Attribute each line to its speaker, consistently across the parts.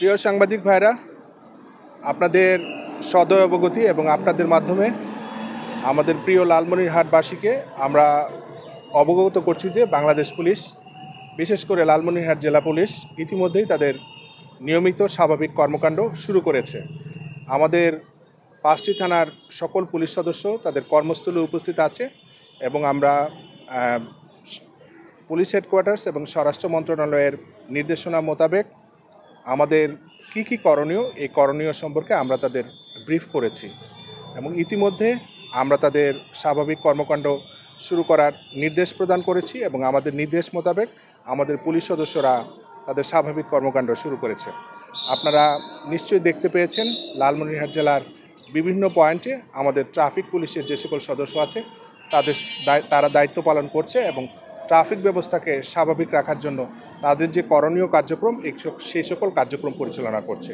Speaker 1: প্রিয় সাংবাদিক ভাইরা, আপনাদের সদয় অবগতি এবং আপনাদের মাধ্যমে আমাদের প্রিয় লালমনিরহাটবাসীকে আমরা অবগত করছি যে বাংলাদেশ পুলিশ, বিশেষ করে লালমনিরহাট জেলা পুলিশ ইতিমধ্যেই তাদের নিয়মিত স্বাভাবিক কর্মকাণ্ড শুরু করেছে। আমাদের 5টি থানার সকল পুলিশ সদস্য তাদের কর্মস্থলে উপস্থিত আছে এবং আমরা পুলিশ হেডকোয়ার্টার্স এবং স্বরাষ্ট্র মন্ত্রণালয়ের নির্দেশনা মোতাবেক আমাদের কি করণীয়, এই করণীয় সম্পর্কে আমরা তাদের ব্রিফ করেছি এবং ইতিমধ্যে আমরা তাদের স্বাভাবিক কর্মকাণ্ড শুরু করার নির্দেশ প্রদান করেছি এবং আমাদের নির্দেশ মোতাবেক আমাদের পুলিশ সদস্যরা তাদের স্বাভাবিক কর্মকাণ্ড শুরু করেছে। আপনারা নিশ্চয়ই দেখতে পেয়েছেন লালমনিরহাট জেলার বিভিন্ন পয়েন্টে আমাদের ট্রাফিক পুলিশের যে সকল সদস্য আছে তারা দায়িত্ব পালন করছে এবং ট্রাফিক ব্যবস্থাকে স্বাভাবিক রাখার জন্য তাদের যে করণীয় কার্যক্রম সেই সকল কার্যক্রম পরিচালনা করছে।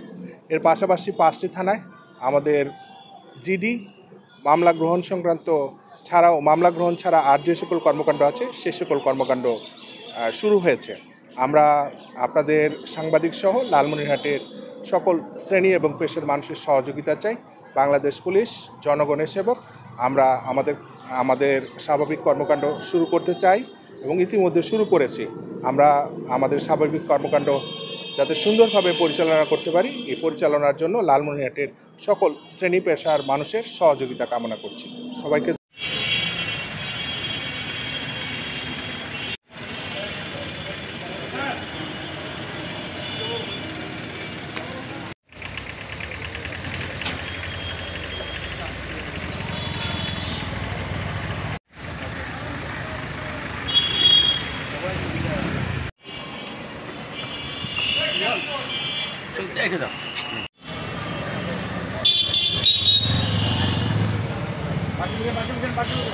Speaker 1: এর পাশাপাশি 5টি থানায় আমাদের জিডি মামলা গ্রহণ সংক্রান্ত ছাড়াও মামলা গ্রহণ ছাড়া আর যে সকল কর্মকাণ্ড আছে সে সকল কর্মকাণ্ড শুরু হয়েছে। আমরা আপনাদের সাংবাদিক সহ লালমনিরহাটের সকল শ্রেণী এবং পেশার মানুষের সহযোগিতা চাই। বাংলাদেশ পুলিশ জনগণের সেবক। আমরা আমাদের স্বাভাবিক কর্মকাণ্ড শুরু করতে চাই এবং ইতিমধ্যে শুরু করেছি। আমরা আমাদের স্বাভাবিক কর্মকাণ্ড যাতে সুন্দরভাবে পরিচালনা করতে পারি, এই পরিচালনার জন্য লালমনিরহাটের সকল শ্রেণী পেশার মানুষের সহযোগিতা কামনা করছি। সবাইকে
Speaker 2: দেখে দাও। পাঠিয়ে